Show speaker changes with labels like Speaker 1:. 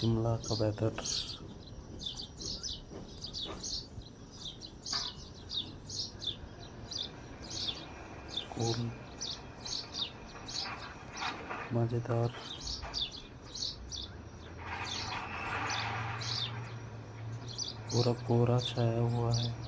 Speaker 1: शिमला का weather cool, मज़ेदार, पूरा कोहरा छाया हुआ है।